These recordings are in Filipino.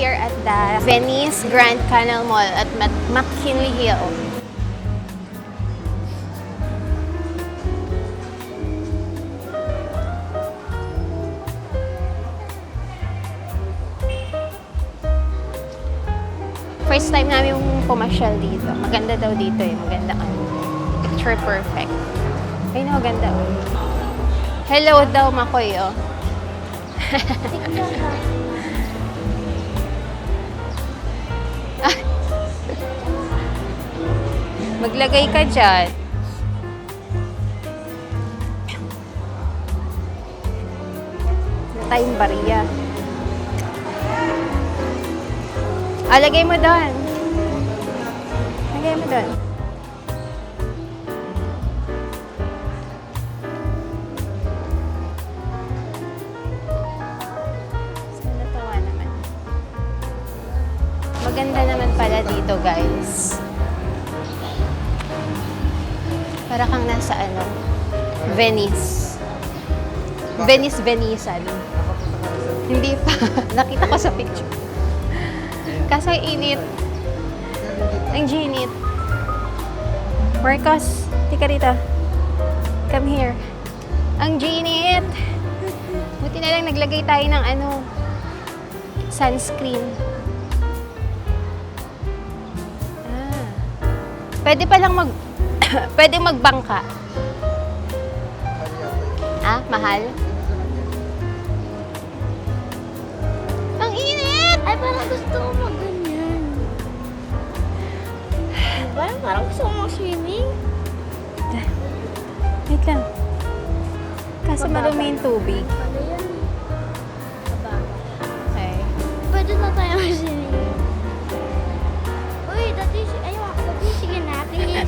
here at the Venice Grand Canal Mall at McKinley Hill. First time namin pumasyal dito. Maganda daw dito eh. Maganda ang picture perfect. Ay no, ganda oh. Hello daw, Makoy oh. Maglagay ka dyan. Na tayong bariya. Lagay mo doon. Lagay mo doon. Natawa naman. Maganda naman pala dito, guys. Para kang nasa ano, Venice. Venice-Venisan. Hindi pa. Nakita ko sa picture. Kasi init. Ang ginit. Marcos, tika rito. Come here. Ang ginit. Buti na lang naglagay tayo ng ano, sunscreen. Pwede palang pwede magbangka. Mahal? Ang init! Ay, parang gusto ko mag-ganyan. Diba? Parang gusto ko mag-swimming. Wait lang. Kasi marumi yung tubig. Ano yan? Okay. Pwede na tayo mag-swimming. Uy, dati, sige natin.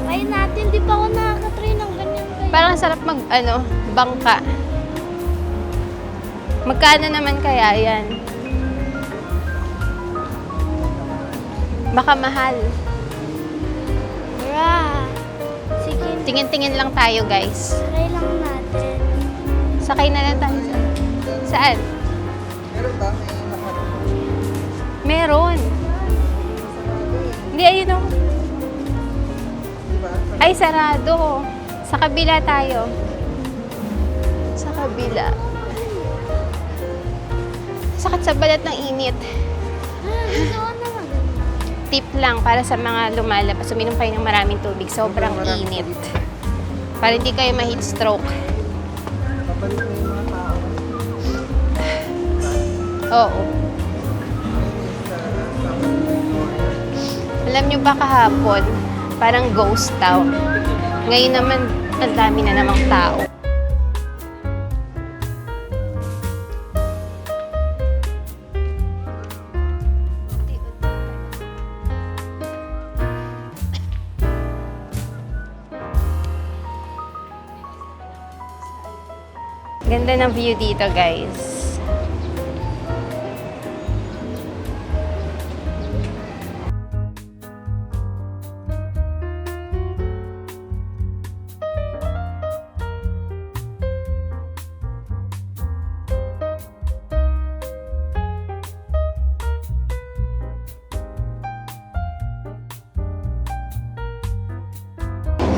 Try natin, di pa ako nakaka-try ng ganyan kayo. Parang sarap bangka. Magkano naman kaya yan? Baka mahal. Bra. Sige. Tingin-tingin lang tayo, guys. Try lang natin. Sakay na lang tayo. Saan? Meron ba? May nakarap. Meron. Hindi, ayun o. Diba? Ay, sarado. Sa kabila tayo. Sa kabila. Sakit sa balat ng init. Gusto ko na mag-ganyan. Tip lang para sa mga lumalabas. Uminom kayo ng maraming tubig. Sobrang init. Para hindi kayo ma-heat stroke. Pabalik mo yung mga tao. Oo. Alam nyo ba kahapon, parang ghost town. Ngayon naman, ang dami na namang tao. Ganda ng view dito, guys.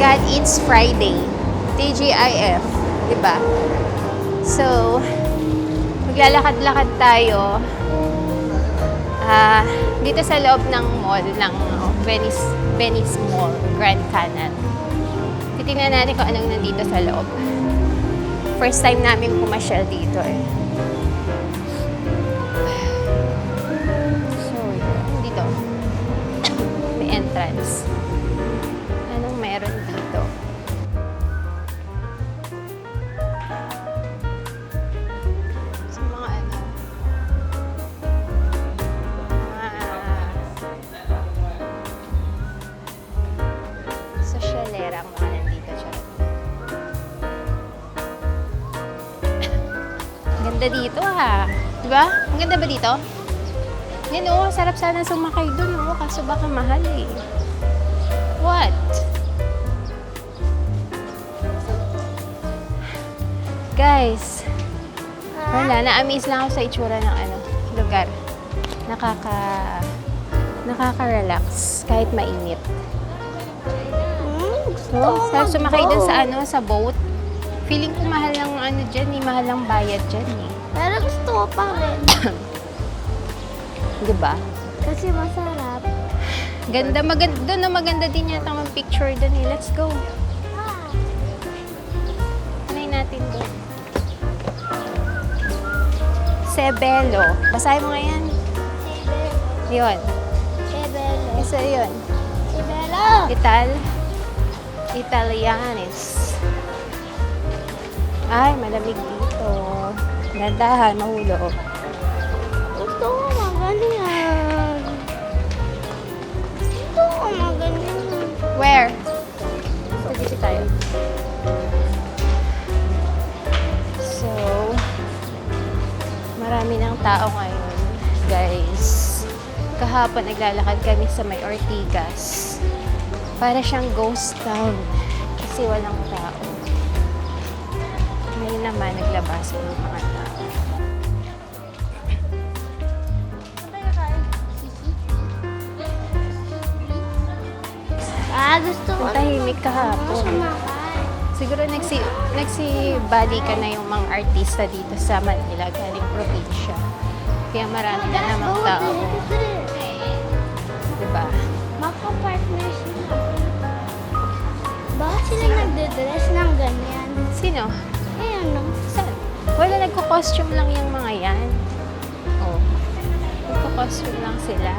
God Eats Friday. TGIF. Diba? So, maglalakad-lakad tayo dito sa loob ng mall ng Venice Mall, Grand Canal. Titingnan natin kung anong nandito sa loob. First time namin pumasyal dito eh. So, dito. May entrance. Anong meron dito? Sa mga sosyalera ang mga nandito. Charot. Ganda dito ha. Diba? Ang ganda ba dito? Yan o, sarap sana sumakay dun o. Kaso baka mahal eh. What? Guys, wala. Na-amaze lang ako sa itsura ng lugar. Nakaka-relax kahit mainit. Gusto So, ko sarap sumakay dun mag-boat. sa boat. Feeling ko mahal lang mahal lang bayad dyan eh. Pero gusto ko pa rin. Di ba? Kasi masarap. Doon na maganda din yata ang picture doon eh. Let's go. Ah, Anay natin doon. Sebelo. Basahin mo nga yan. Yun. Sebelo. Isa yun. Sebelo. Italianis. Ay, malamig dito. Dandahan, mahulog. Gusto ko maganyan. Gusto ko maganyan. Where? Dito tayo. So, marami ng tao ngayon, guys. Kahapon naglalakad kami sa may Ortigas. Para siyang ghost town. Kasi walang tao. Ngayon naman, naglabasan ng mga tao. Gusto ko. Ang tahimik Gusto kahapon. sumakay. Siguro nagsibali ka na yung mga artista dito sa Manila, galing probinsya. Kaya marami na namang tao. Diba? Makapartner sila. Bakit sila nagde-dress ng ganyan? Sino? Ayan no. Saan? Wala, nagko-costume lang yung mga yan. Oh. Nagko-costume lang sila.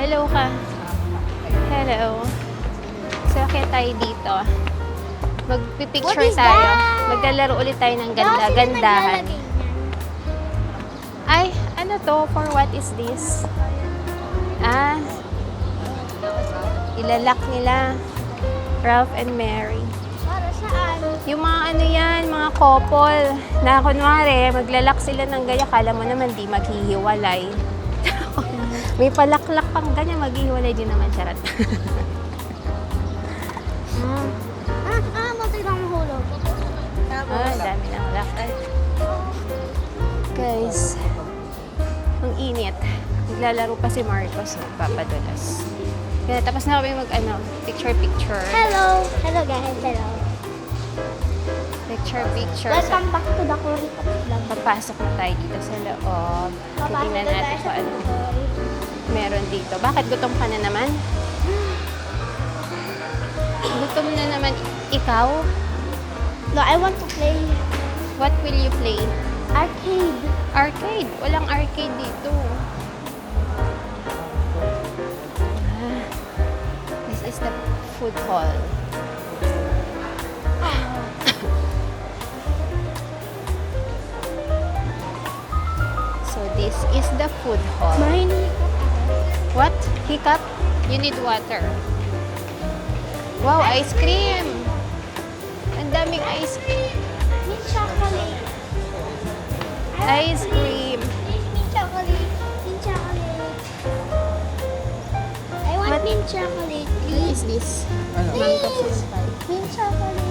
Hello ka. Hello. So, kaya tayo dito. Magpipicture What is tayo. that? Maglalaro ulit tayo ng Bakit sila gandahan. naglalagay niyan? Ay, ano to? For what is this? Ah, ilalak nila. Ralph and Mary. Para saan? Yung mga ano yan, mga couple, na kunwari, maglalak sila ng ganyan, kala mo naman di maghihiwalay. May palaklak pang ganyan, maghihiwalay din naman, charot. Matay lang mahulog. Ah, dami ng lock. Guys, ang init. Naglalaro pa si Marcos, nagpapadulas. Kaya tapos na kami picture-picture. Hello! Hello guys, hello. Picture-picture. Welcome back to the Kurikot Vlog. Papasok na tayo dito sa loob. Tingnan natin kung ano meron dito. Bakit gutom ka na naman? Gutom na naman ikaw? No, I want to play What will you play? arcade. Arcade. Walang arcade dito. Ah, this is the food hall. So this is the food hall. Mine. What? Hiccup? You need water. Wow, ice cream! Ang daming ice cream. Mint chocolate. Ice cream. Mint chocolate. Mint chocolate. I want What? mint chocolate, What please. is this? Ano? Mango fruit pie. Mint chocolate.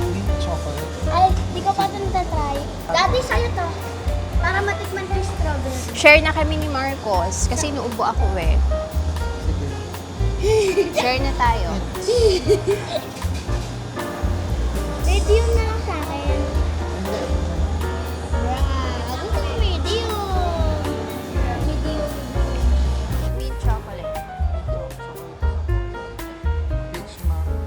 Mint chocolate. Ay, di ko pa ito natatry. Dati sa'yo to. Para matikman ko yung strawberry. Share na kami ni Marcos kasi inuubo ako eh. Sige. Share na tayo. Medium na lang sa akin. Gusto ko medium. Medium. Mint chocolate. Peach mango.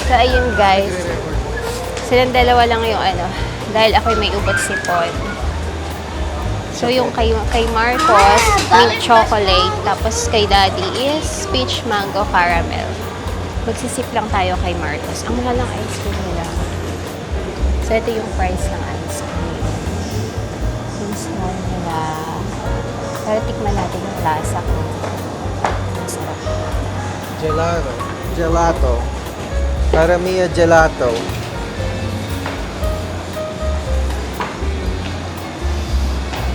So, ayun guys. Silang dalawa lang yung dahil ako'y may ubot sipon. So, yung kay Marcos, mint chocolate. Tapos kay Daddy is peach mango caramel. Magsisip lang tayo kay Marcos. Ang mahal ng ice cream nila. So, ito yung price ng ice cream. Yung small nila. Para tikman natin yung lasa ko. Gelato. Gelato. Para mia gelato.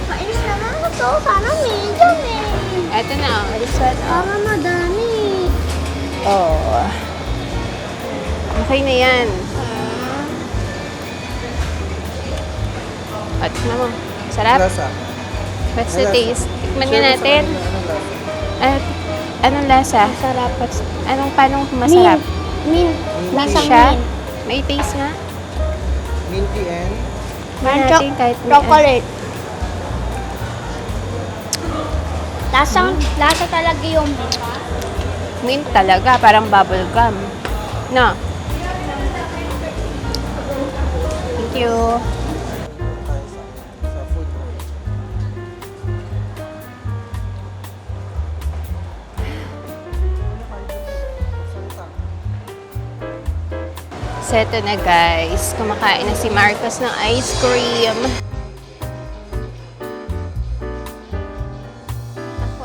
Kainis naman ako to. Sana medium eh. Eto na, this one. Para madami. Oh. Okay na yan. At mo. Sarap. Lasa. What's the Lasa. taste? Tikman nga Share mo sa natin. kanila, anong lasa? At anong lasa? Masarap. Paanong masarap? Mint. Lasang Siya? mint. May taste nga? Minty and Tikman natin kahit may Chocolate. Lasa talaga yung mint talaga. Parang bubble gum. No? Thank you. tayo sa food. So, eto na guys. Kumakain na si Marcos ng ice cream. Ako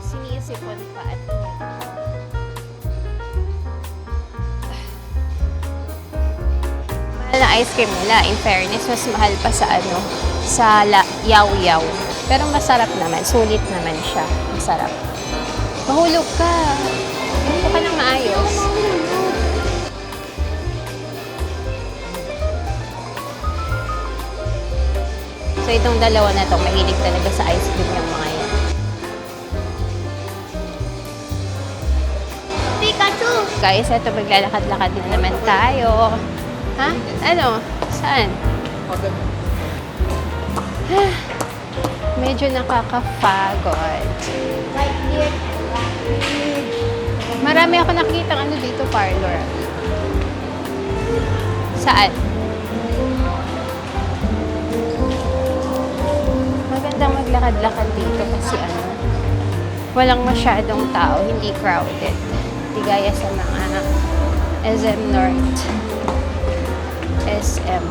sinisipon pa at mahal na ice cream nila. In fairness, mas mahal pa sa Yaw-Yaw. Pero masarap naman. Sulit naman siya. Masarap. Mahulog ka. Hindi ka nang maayos. So, itong dalawa na to, mahilig talaga sa ice cream yung mga yan. Pikachu. Guys, eto maglalakad-lakad na naman tayo. Ha? Ano? Saan? Medyo nakakapagod. Right here. Marami ako nakikita dito, parlor. Saan? Magandang maglakad-lakad dito kasi walang masyadong tao, hindi crowded. Hindi gaya sa mga SM North. SM.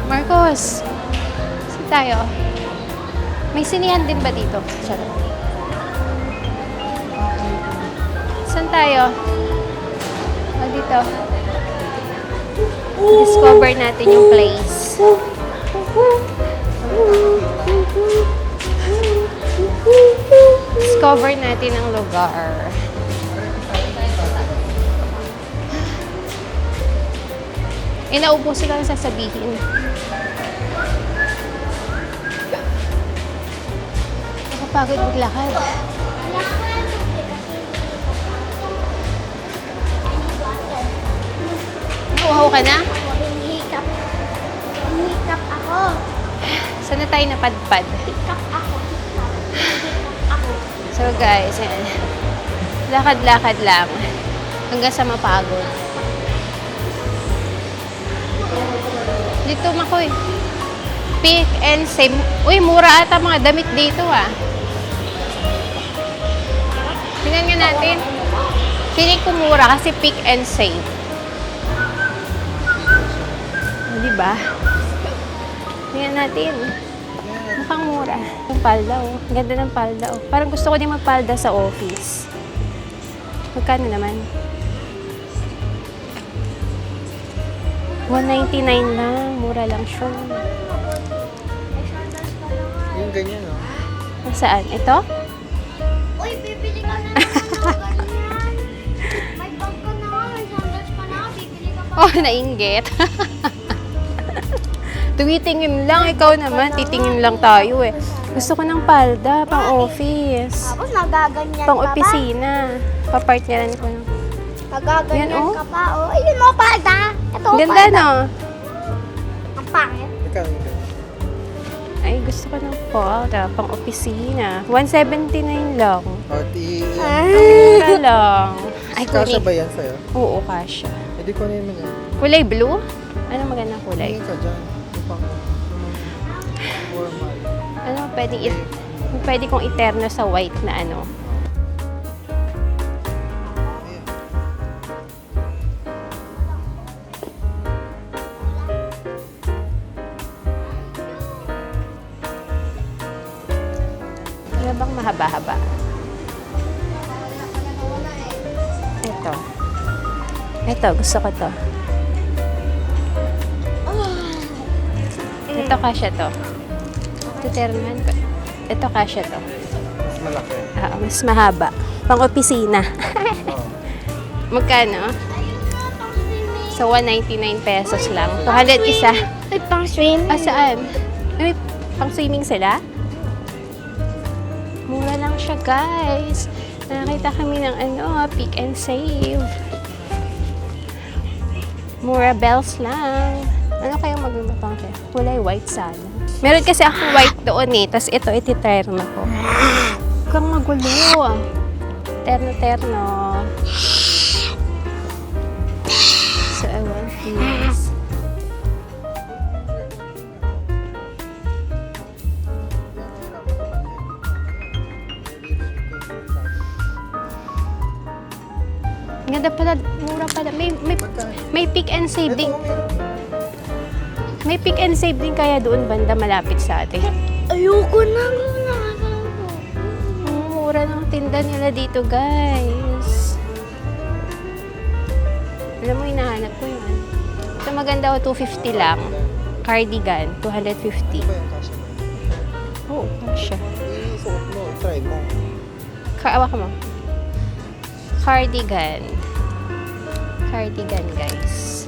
Marcos! Saan tayo? May sinihan din ba dito? Charot. Saan tayo? Dito. Discover natin yung place. Discover natin ang lugar. Nauupo sila ang sasabihin. Nakapagod maglakad. Nauuhaw ka na? Hihikap. Hihikap ako. Saan na tayo napadpad? Hikap ako. Ako. So guys, ayan. Lakad-lakad lang. Hanggang sa mapagod. Dito makoy. Pick and save. Uy, mura ata mga damit dito ah. Tingnan nga natin. Feeling ko mura kasi pick and save. Di ba? Tingnan natin. Mukhang mura. Ang palda oh. Ang ganda ng palda oh. Parang gusto ko din magpalda sa office. Magkano naman? 199 lang. Mura lang siya. Yung ganyan, no? Saan? Ito? Uy, bibili ka na ng ganyan. May bag ka na, may sandals ka na, bibili ka pa. Oh, nainggit. Tumitingin lang. Ikaw naman. Titingin lang tayo eh. Gusto ko ng palda. Pang office. Tapos nagaganyan Pang ka pa. opisina. Papartneran ko ng... Nagaganyan Yan, oh. ka pa. Oh, ayun mo, palda. Ito, Ganda palda. no? Ang pangit. Ikaw, ikaw. Ay, gusto ko ng palda. Pang opisina. 179 lang. O, Mura lang. Ay, kasya kunin. ba yan sa'yo? Oo, kasha. Hindi ko na yun yan. Kulay blue? Ano magandang kulay? Tingin ka dyan. Yung pang formal. Ano, pwede kong iterno sa white na ano. Ayan. bang mahaba-haba? Ito. Ito, gusto ko to. Ito kasya to. Tuternahan ko. Ito kasya to. Mas malaki. Mas mahaba. Pang-opisina. Oo. Magkano? So, 199 pesos lang. 200 isa. Ay, pang swim. Saan? May pang-swimming sila? Mura lang siya, guys. Nakakita kami ng Pick and Save. Mura bells lang. Ano kayong magmamapang kaya? Kulay white sana. Meron kasi ako white doon eh. Tapos ito, ititerno ko. Huwag kang magulo. Terno-terno. So, I want this. Ganda pala, mura pala. May pick and save din. May pick and save din kaya doon banda malapit sa atin. Ayoko na. Mura ng tinda nila dito, guys. Alam mo, hinahanap ko yun. Ito maganda ko, 250 lang. Cardigan, 250. Ano ba yung kasya? Oo, siya. Isuot mo, try mo. Kaawa ka mo. Cardigan. Cardigan, guys.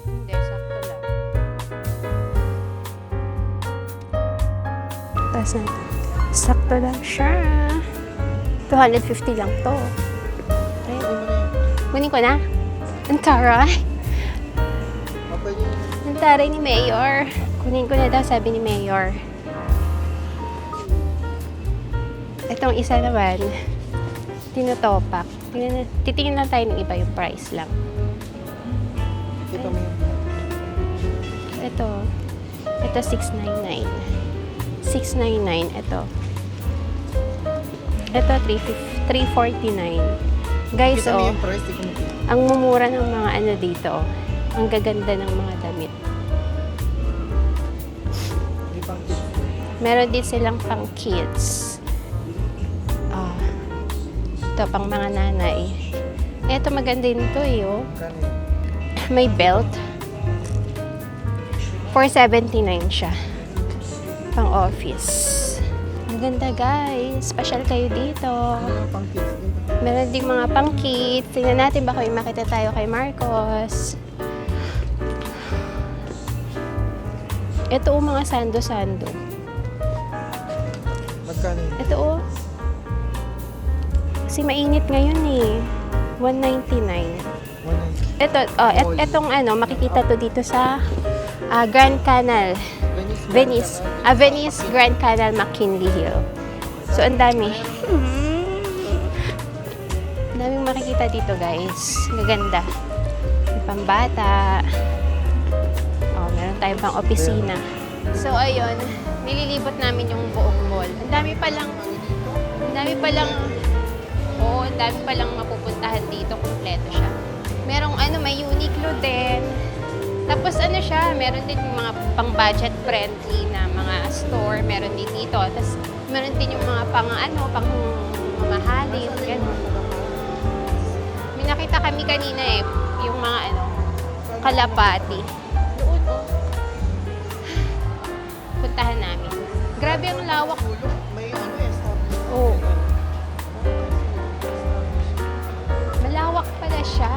Hindi, sakto lang. Taas natin. Sakto lang siya. 250 lang to. Ayun. Kunin ko na. Ang taray. Pwede Ang taray ni Mayor. Kunin ko na daw, sabi ni Mayor. Itong isa naman, tinutopak. Titingin lang tayo ng iba yung price lang. kita mo yun. Ito 699. 699, ito. Ito, 349. Guys, Kita mo yung price, di ko makita. ang mumura ng mga ano dito. Ang gaganda ng mga damit. Di pang kids. Meron din silang pang kids. Ito, pang mga nanay. Ito, maganda din ito eh, oh. Kano yun? May belt. 479 siya. Pang office. Ang ganda, guys. Special kayo dito. Ano yung pang kids din? Meron ding mga pang kids. Tingnan natin baka may makita tayo kay Marcos. Ito oh, mga sando-sando. Magkano yun? Ito oh. Kasi mainit ngayon eh. 199. 190. Ito, etong ano, makikita to dito sa Grand Canal. Venice. Venice Grand Canal, McKinley Hill. So, ang dami. Ang daming makikita dito, guys. Gaganda. May pambata. Meron tayong pang opisina. So, ayun. Nililibot namin yung buong mall. Ang dami palang mapupuntahan dito. Kompleto siya. Merong may Uniqlo din. Tapos siya, meron din yung mga pang-budget friendly na mga store. Meron din dito. Tapos meron din yung mga pang mamahalin. Ganun. May nakita kami kanina eh. Yung mga kalapati. Doon puntahan namin. Grabe ang lawak. May established. Oo. Malawak pala siya.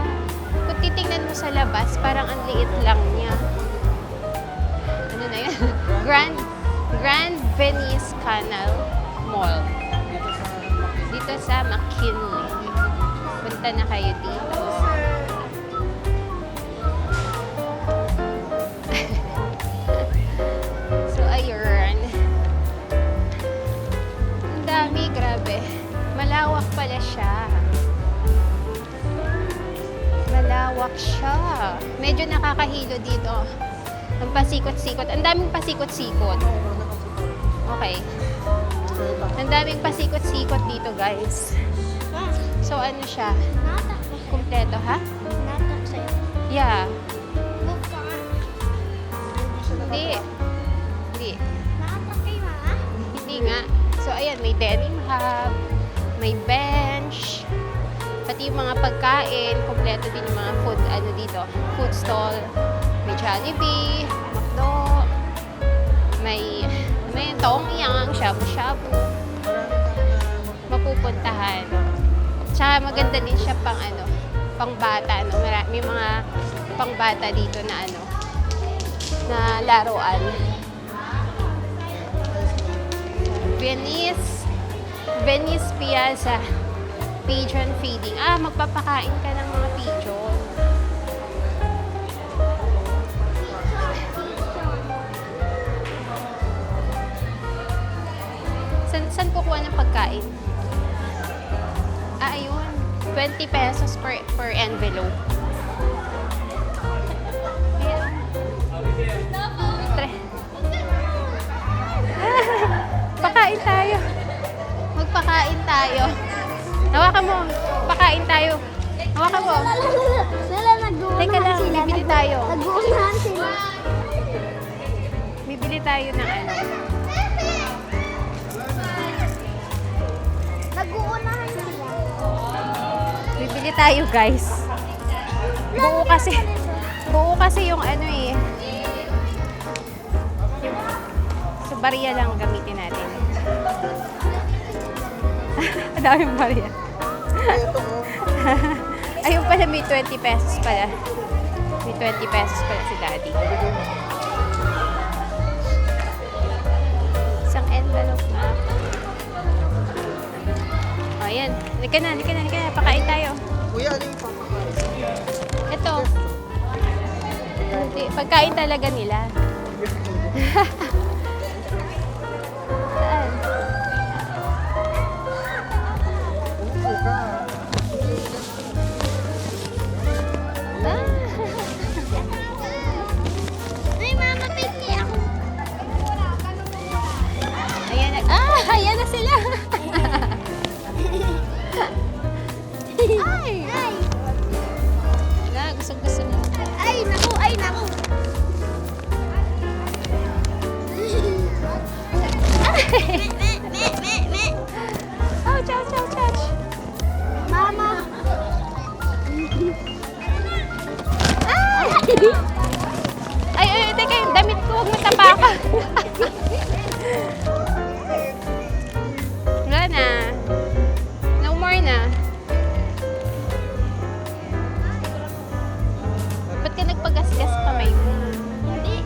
Kung titingnan mo sa labas, parang ang liit lang niya. Ano na yan? Grand Venice Canal Mall. Dito sa McKinley. Punta na kayo dito. So, ayun. Ang dami, grabe. Malawak pala siya. Malawak siya. Medyo nakakahilo dito. Ang pasikot-sikot. Ang daming pasikot-sikot. Okay. Ang daming pasikot-sikot dito, guys. So, ano siya? Kumpleto, ha? Natak sa'yo. Yeah. Move ka nga. Hindi. Hindi. Nakatak kayo ha? Hindi nga. So, ayan, may denim hub, may bench, pati yung mga pagkain, kompleto din yung mga food, ano dito, food stall. May Jollibee, McDo, may Tong Yang, shabu-shabu, mapupuntahan. Tsaka maganda din siya pang ano, pang bata, no? May mga pang bata dito na ano, na laruan. Venice Piazza, pigeon feeding. Ah, magpapakain ka ng mga pigeon. Saan kukuha ng pagkain? Ah, ayun. 20 pesos per envelope. Ayan. Pakain tayo. Magpakain tayo. Hawakan mo. Pakain tayo. Hawakan mo. Sila nag-uunahan Teka lang, sila. bibili tayo. Nag-uunahan sila. Bibili tayo ng ano. Nag-uunahan sila. Bibili tayo, guys. Buo kasi yung ano eh. So, barya lang gamitin natin. Ang daming barya. Ito mo. Ayun pala, may 20 pesos pala. May 20 pesos pala si Daddy. Isang envelope na. O, ayan. Halika na. Pakain tayo. Kuya, ano yung papakain? Ito. Hindi, pagkain talaga nila. Saan? Upo ka. Ah. Ay, mama, pingi ako. Ayan na sila. Ay! Ay, Na, gusto mo. ay, naku, ay, naku. Me. Ouch, ouch, ouch, ouch. Mama. Ay, teka, yung damit ko, huwag mo tapakan. Wala na. No more na. Ba't ka nagpagasgas kamay mo? Hindi.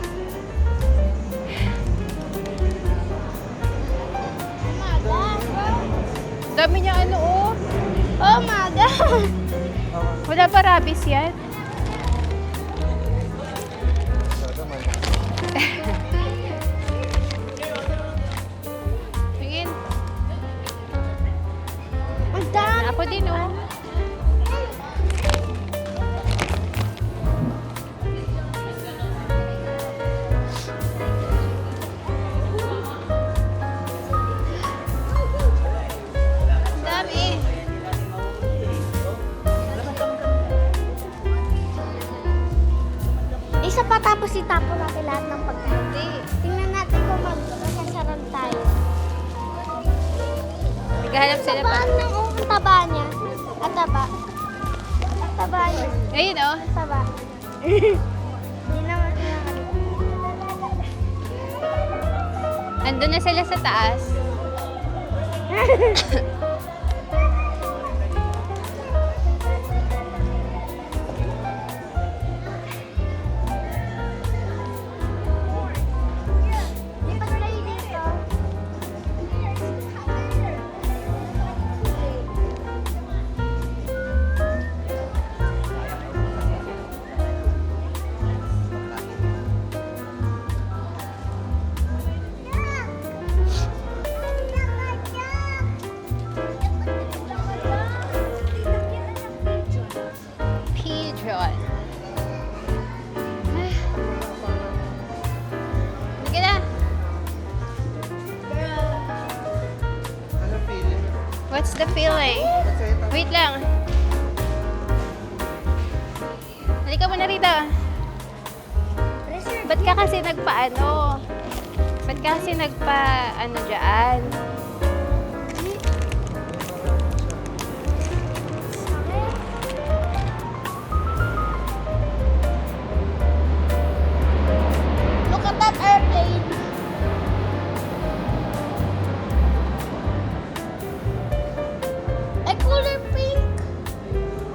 Umaga. Dami niya ano, oh. Oh, maga. Wala ba rabies yan? Tingin. Ang dami. Ako din, oh. Ang dami. Isa pa tapos itapon natin lahat ng pagkain. Tingnan natin kung magkasarap tayo. Naghahanap sila pa. Tabaan ng ang taba niya. At taba. At taba niya. Ayun, oh. Taba. Hindi naman nakakalimutan. Andun na sila sa taas. Lipat kayo dito. Pigeon. Sige na. Ano feeling? What's the feeling? Kasi ito. Wait lang. Halika mo na rito. Ba't ka kasi nagpa-ano? Ba't ka kasi nagpa-ano dyan? Look at that airplane. A color pink.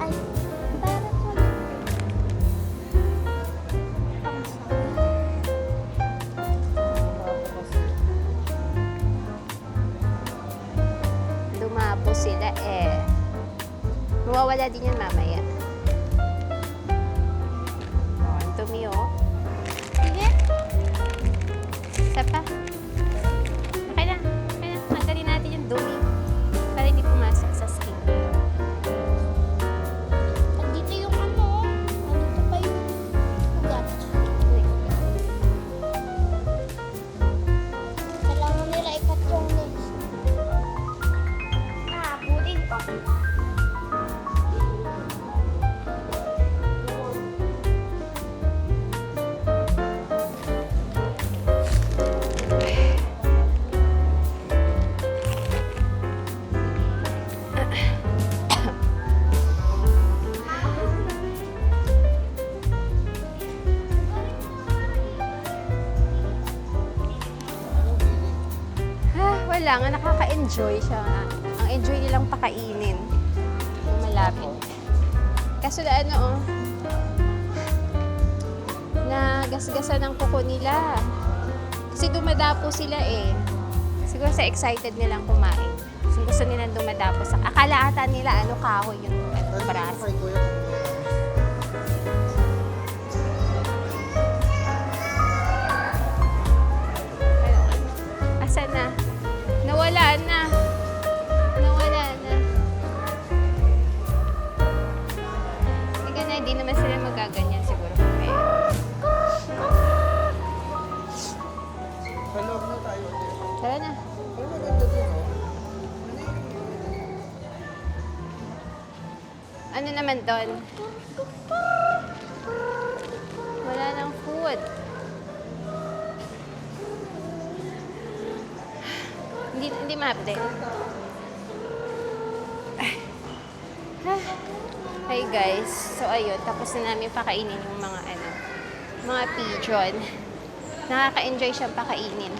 Ay, para color pink. Ang sarap. Dumapo sila eh. Mawawala din yan mamaya. Oh, ang dumi oh. Sige. Isa pa. Okay na. Okay na. Tanggalin natin yung dumi. Para hindi pumasok sa skin. Andito yung ano. Andito pa yung ugat. Kailangan nila ikat yung nails. Pudin pa. Wala nga, nakaka-enjoy siya nga. Ang enjoy nilang pakainin. Yung malapit. Kaso na ano, oh, nagasgasan ng kuko nila. Kasi dumadapo sila eh. Siguro sa excited nilang kumain. So, gusto nilang dumadapo sa... Akala ata nila ano kahoy yung braso. Kay Kuya. Asan na? Nawala na. Nawala na. Hindi naman sila magaganyan siguro. Sa loob na tayo. Tara na. Ay, maganda din, oh. Ano naman doon? Wala nang food. Hindi ma-update. Hi guys. So ayun, tapos na namin pakainin yung mga ano, mga pigeon. Nakaka-enjoy siyang pakainin.